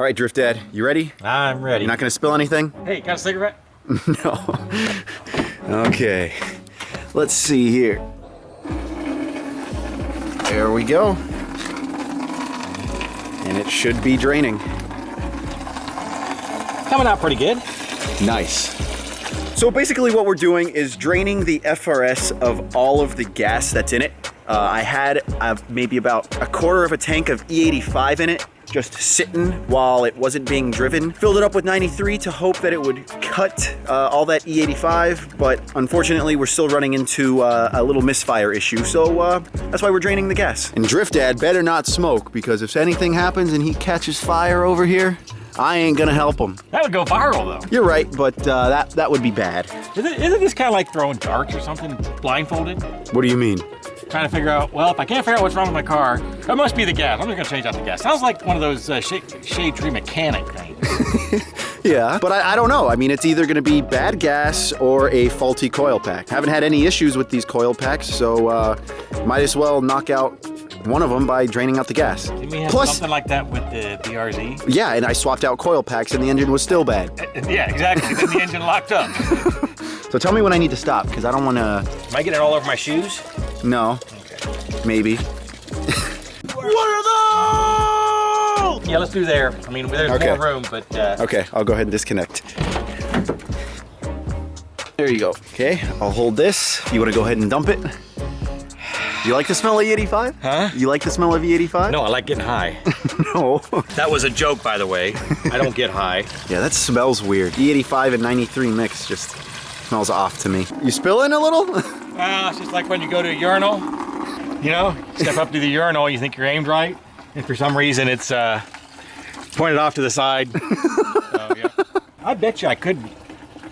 right, Drift Dad, you ready? I'm ready. You're not gonna spill anything? Hey, got a cigarette? No. Okay. Let's see here. There we go. And it should be draining. Coming out pretty good. Nice. So basically what we're doing is draining the FRS of all of the gas that's in it. I had maybe about a quarter of a tank of E85 in it, just sitting while it wasn't being driven. Filled it up with 93 to hope that it would cut all that E85, but unfortunately we're still running into a little misfire issue, so that's why we're draining the gas. And Drift Dad better not smoke, because if anything happens and he catches fire over here, I ain't gonna help him. That would go viral though. You're right, but that would be bad. Isn't this kind of like throwing darts or something, blindfolded? What do you mean? Trying to figure out, well, if I can't figure out what's wrong with my car, that must be the gas. I'm just gonna change out the gas. Sounds like one of those shade tree mechanic things. Yeah, but I don't know. I mean, it's either gonna be bad gas or a faulty coil pack. Haven't had any issues with these coil packs, so might as well knock out one of them by draining out the gas. Didn't we have Plus, something like that with the BRZ? Yeah, and I swapped out coil packs and the engine was still bad. Yeah, exactly. Then the engine locked up. So tell me when I need to stop, because I don't want to... Am I getting it all over my shoes? No. Okay. Maybe. What are those? Yeah, let's do there. I mean, there's more room, but... Okay, I'll go ahead and disconnect. There you go. Okay, I'll hold this. You want to go ahead and dump it? Do you like the smell of E85? Huh? You like the smell of E85? No, I like getting high. No. That was a joke, by the way. I don't get high. Yeah, that smells weird. E85 and 93 mix just smells off to me. You spilling a little? Well, it's just like when you go to a urinal, you know, step up to the urinal, you think you're aimed right, and for some reason it's pointed off to the side. So, yeah. I bet you I could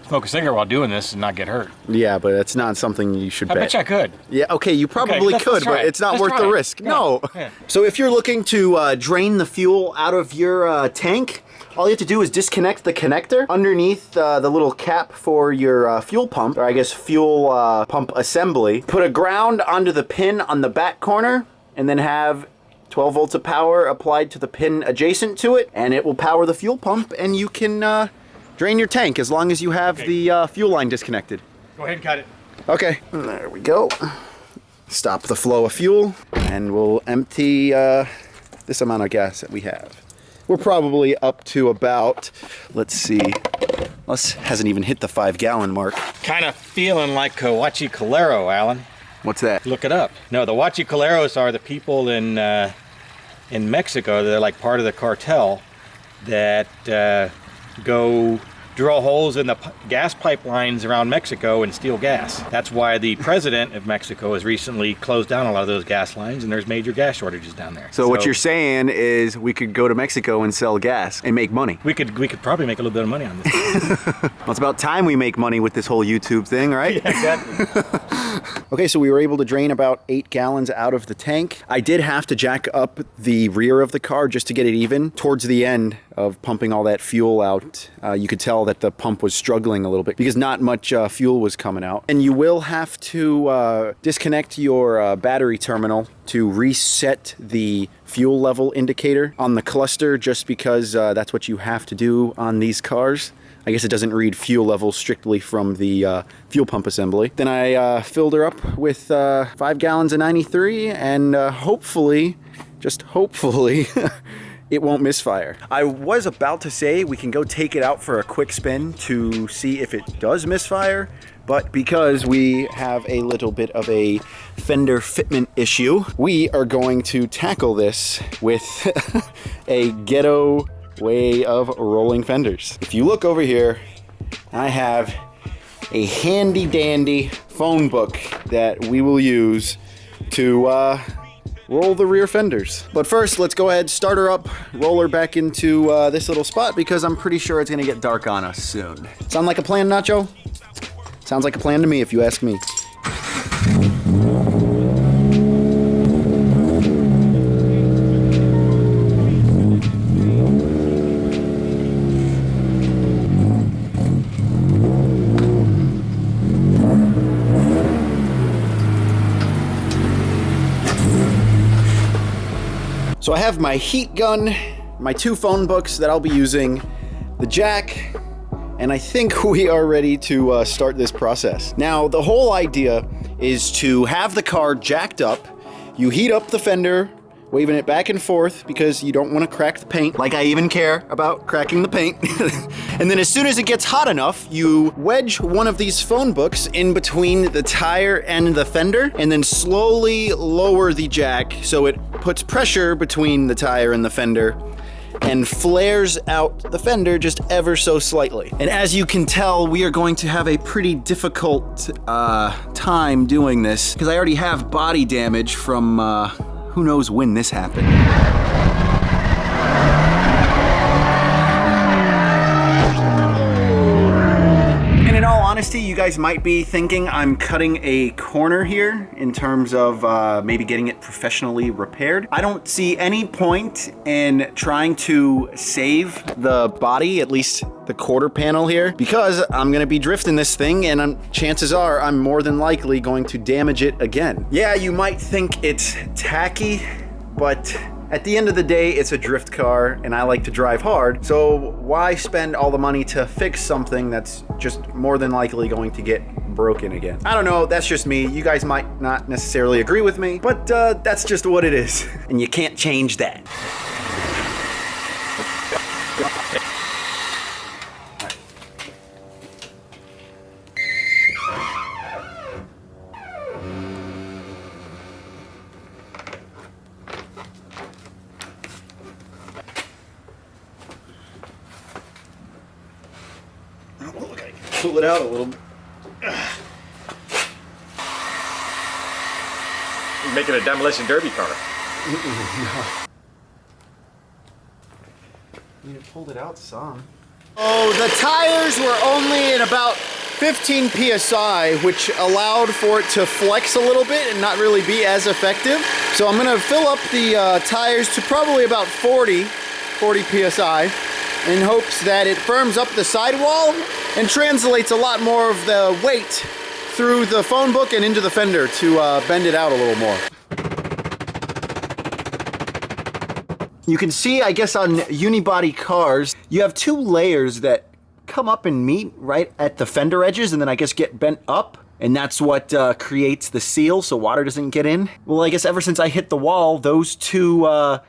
smoke a cigarette while doing this and not get hurt. Yeah, but it's not something you should bet. I bet you I could. Yeah, okay, you probably could, but it's not worth the risk. No. Yeah. So if you're looking to drain the fuel out of your tank, all you have to do is disconnect the connector underneath the little cap for your fuel pump, or I guess fuel pump assembly. Put a ground onto the pin on the back corner, and then have 12 volts of power applied to the pin adjacent to it, and it will power the fuel pump, and you can drain your tank as long as you have the fuel line disconnected. Go ahead and cut it. Okay, there we go. Stop the flow of fuel, and we'll empty this amount of gas that we have. We're probably up to about, let's see, this hasn't even hit the 5-gallon mark. Kind of feeling like Huachicalero, Alan. What's that? Look it up. No, the Huachicaleros are the people in Mexico. They're like part of the cartel that go drill holes in the gas pipelines around Mexico and steal gas. That's why the president of Mexico has recently closed down a lot of those gas lines, and there's major gas shortages down there. So what you're saying is we could go to Mexico and sell gas and make money. We could probably make a little bit of money on this. Well, it's about time we make money with this whole YouTube thing, right? Yeah, exactly. Okay, so we were able to drain about 8 gallons out of the tank. I did have to jack up the rear of the car just to get it even. Towards the end of pumping all that fuel out, you could tell that the pump was struggling a little bit because not much fuel was coming out. And you will have to disconnect your battery terminal to reset the fuel level indicator on the cluster, just because that's what you have to do on these cars. I guess it doesn't read fuel level strictly from the fuel pump assembly. Then I filled her up with 5 gallons of 93, and hopefully, just hopefully, it won't misfire. I was about to say we can go take it out for a quick spin to see if it does misfire, but because we have a little bit of a fender fitment issue, we are going to tackle this with a ghetto way of rolling fenders. If you look over here, I have a handy dandy phone book that we will use to roll the rear fenders. But first, let's go ahead, start her up, roll her back into this little spot, because I'm pretty sure it's gonna get dark on us soon. Sound like a plan, Nacho? Sounds like a plan to me, if you ask me. So I have my heat gun, my 2 phone books that I'll be using, the jack, and I think we are ready to start this process. Now, the whole idea is to have the car jacked up. You heat up the fender, waving it back and forth because you don't want to crack the paint, like I even care about cracking the paint. And then as soon as it gets hot enough, you wedge one of these phone books in between the tire and the fender, and then slowly lower the jack so it puts pressure between the tire and the fender and flares out the fender just ever so slightly. And as you can tell, we are going to have a pretty difficult time doing this because I already have body damage from who knows when this happened. And in all honesty, you guys might be thinking I'm cutting a corner here in terms of maybe getting it professionally repaired. I don't see any point in trying to save the body, at least the quarter panel here, because I'm gonna be drifting this thing and chances are I'm more than likely going to damage it again. Yeah, you might think it's tacky, but at the end of the day, it's a drift car and I like to drive hard, so why spend all the money to fix something that's just more than likely going to get broken again? I don't know, that's just me. You guys might not necessarily agree with me, but that's just what it is. And you can't change that. Pull it out a little. You're making a demolition derby car. No. You pulled it out some. Oh, the tires were only at about 15 PSI, which allowed for it to flex a little bit and not really be as effective. So I'm gonna fill up the tires to probably about 40 PSI in hopes that it firms up the sidewall and translates a lot more of the weight through the phone book and into the fender to bend it out a little more. You can see, I guess, on unibody cars, you have 2 layers that come up and meet right at the fender edges and then I guess get bent up. And that's what creates the seal so water doesn't get in. Well, I guess ever since I hit the wall, those 2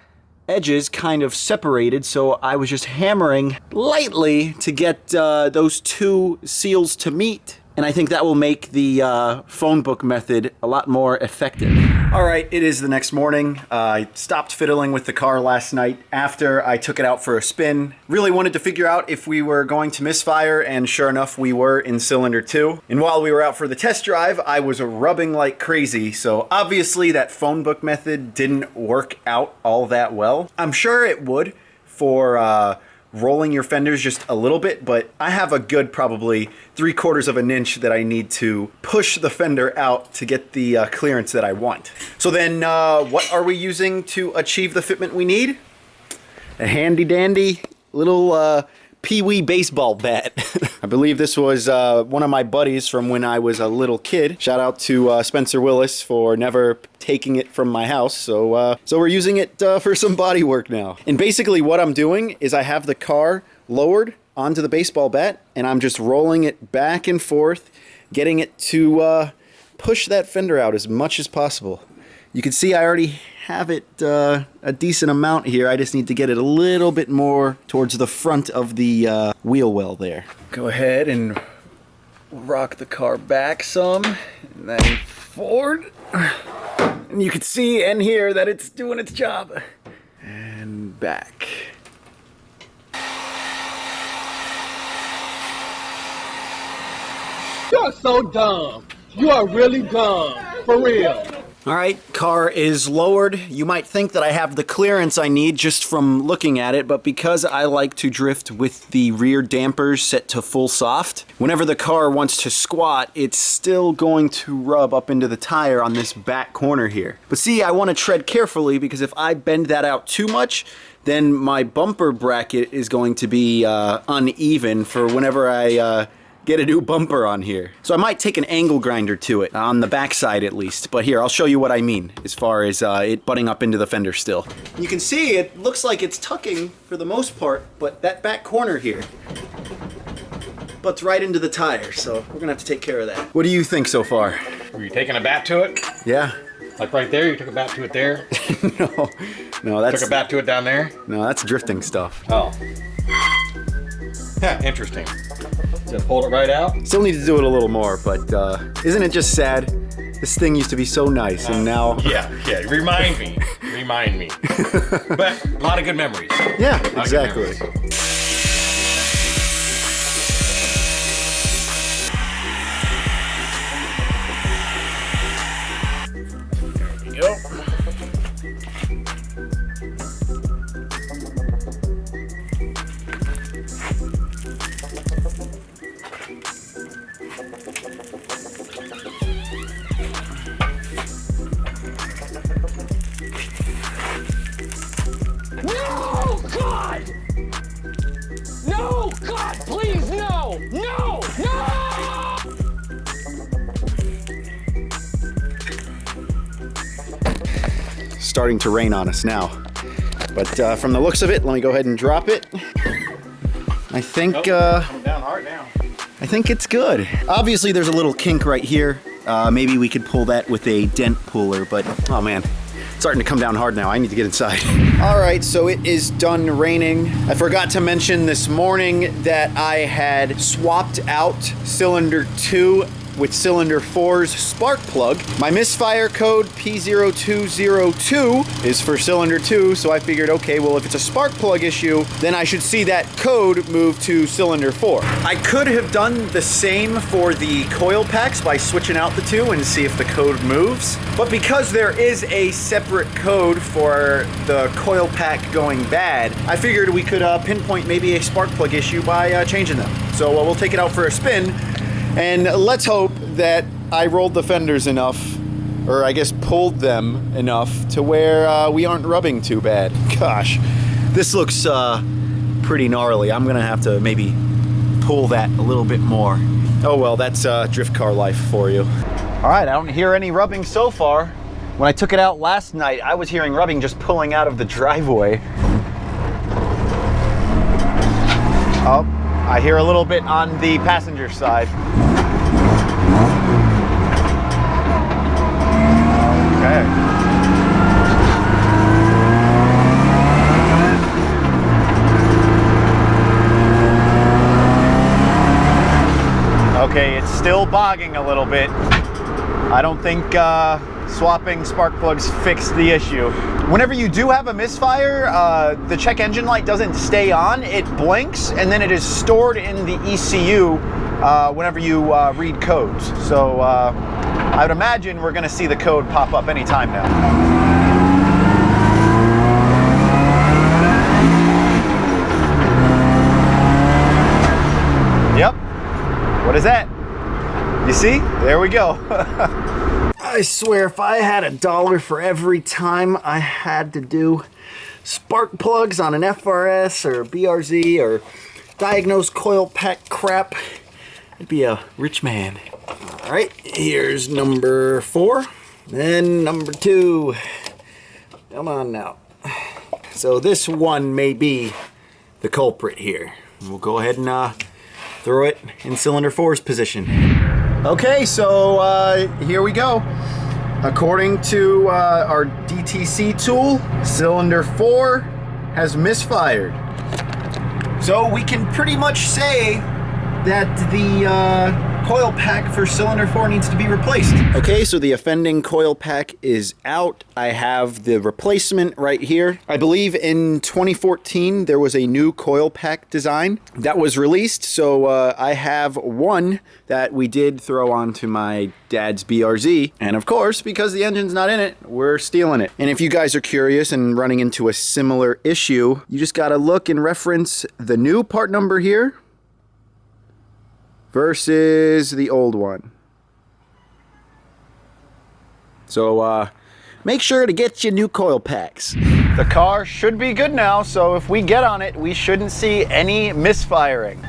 edges kind of separated, so I was just hammering lightly to get those 2 seals to meet. And I think that will make the phone book method a lot more effective. All right, it is the next morning. I stopped fiddling with the car last night after I took it out for a spin. Really wanted to figure out if we were going to misfire, and sure enough, we were in cylinder 2. And while we were out for the test drive, I was rubbing like crazy, so obviously that phone book method didn't work out all that well. I'm sure it would for rolling your fenders just a little bit, but I have a good probably 3/4 of an inch that I need to push the fender out to get the clearance that I want. So then what are we using to achieve the fitment we need? A handy dandy little pee-wee baseball bat. I believe this was one of my buddies from when I was a little kid. Shout out to Spencer Willis for never taking it from my house. So we're using it for some body work now. And basically what I'm doing is I have the car lowered onto the baseball bat and I'm just rolling it back and forth, getting it to push that fender out as much as possible. You can see I already have it a decent amount here. I just need to get it a little bit more towards the front of the wheel well there. Go ahead and rock the car back some, and then forward. And you can see and hear that it's doing its job. And back. You are so dumb. You are really dumb. For real. All right, car is lowered. You might think that I have the clearance I need just from looking at it, but because I like to drift with the rear dampers set to full soft, whenever the car wants to squat, it's still going to rub up into the tire on this back corner here. But see, I want to tread carefully because if I bend that out too much, then my bumper bracket is going to be uneven for whenever I get a new bumper on here. So I might take an angle grinder to it, on the backside at least. But here, I'll show you what I mean as far as it butting up into the fender still. You can see it looks like it's tucking for the most part, but that back corner here butts right into the tire, so we're gonna have to take care of that. What do you think so far? Were you taking a bat to it? Yeah. Like right there, you took a bat to it there? No, that's... Took a bat to it down there? No, that's drifting stuff. Oh. Interesting. Just pulled it right out? Still need to do it a little more, but isn't it just sad? This thing used to be so nice, and now... Yeah, remind me. Remind me. But a lot of good memories. Yeah, exactly. Yep. No, God! No, God, please, no! No! No! Starting to rain on us now. But from the looks of it, let me go ahead and drop it. I think Coming down hard now. I think it's good. Obviously there's a little kink right here. Maybe we could pull that with a dent puller, but oh man, it's starting to come down hard now. I need to get inside. All right, so it is done raining. I forgot to mention this morning that I had swapped out cylinder 2 with cylinder 4's spark plug. My misfire code P0202 is for cylinder 2, so I figured, okay, well, if it's a spark plug issue, then I should see that code move to cylinder 4. I could have done the same for the coil packs by switching out the two and see if the code moves, but because there is a separate code for the coil pack going bad, I figured we could pinpoint maybe a spark plug issue by changing them. So we'll take it out for a spin, and let's hope that I rolled the fenders enough, or I guess pulled them enough to where we aren't rubbing too bad. Gosh, this looks pretty gnarly. I'm gonna have to maybe pull that a little bit more. Oh well, that's drift car life for you. All right, I don't hear any rubbing so far. When I took it out last night, I was hearing rubbing just pulling out of the driveway. Oh, I hear a little bit on the passenger side. Okay. Okay, it's still bogging a little bit. I don't think swapping spark plugs fixed the issue. Whenever you do have a misfire, the check engine light doesn't stay on, it blinks, and then it is stored in the ECU whenever you read codes. So I would imagine we're gonna see the code pop up anytime now. Yep, what is that? You see, there we go. I swear if I had $1 for every time I had to do spark plugs on an FRS or BRZ or diagnose coil pack crap, I'd be a rich man. All right, here's number 4, then number 2. Come on now. So this one may be the culprit here. We'll go ahead and throw it in cylinder 4's position. Okay, so here we go. According to our DTC tool, cylinder 4 has misfired. So we can pretty much say that the coil pack for cylinder 4 needs to be replaced. Okay, so the offending coil pack is out. I have the replacement right here. I believe in 2014 there was a new coil pack design that was released, so I have one that we did throw onto my dad's BRZ, and of course, because the engine's not in it, we're stealing it. And if you guys are curious and running into a similar issue, you just gotta look and reference the new part number here versus the old one. So make sure to get your new coil packs. The car should be good now, so if we get on it, we shouldn't see any misfiring.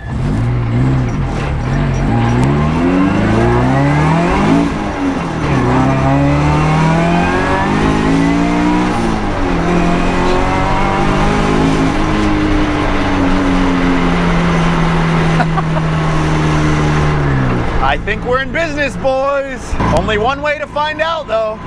I think we're in business, boys. Only one way to find out, though.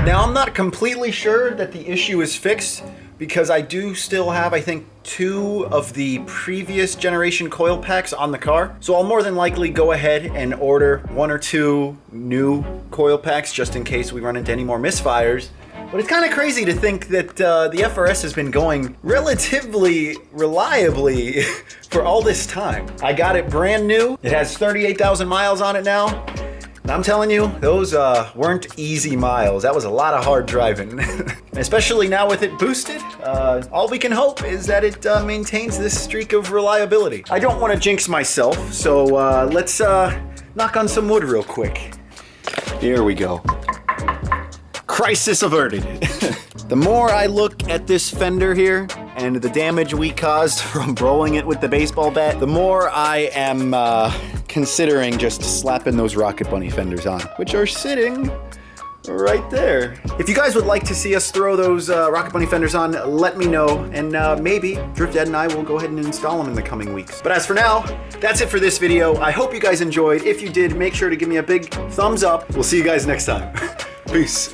Now, I'm not completely sure that the issue is fixed because I do still have, I think, 2 of the previous generation coil packs on the car. So I'll more than likely go ahead and order 1 or 2 new coil packs just in case we run into any more misfires. But it's kind of crazy to think that the FRS has been going relatively reliably for all this time. I got it brand new. It has 38,000 miles on it now. And I'm telling you, those weren't easy miles. That was a lot of hard driving. Especially now with it boosted, all we can hope is that it maintains this streak of reliability. I don't want to jinx myself, so let's knock on some wood real quick. Here we go. Crisis averted. The more I look at this fender here and the damage we caused from rolling it with the baseball bat, the more I am considering just slapping those Rocket Bunny fenders on, which are sitting right there. If you guys would like to see us throw those Rocket Bunny fenders on, let me know, and maybe Drift Ed and I will go ahead and install them in the coming weeks. But as for now, that's it for this video. I hope you guys enjoyed. If you did, make sure to give me a big thumbs up. We'll see you guys next time. Peace.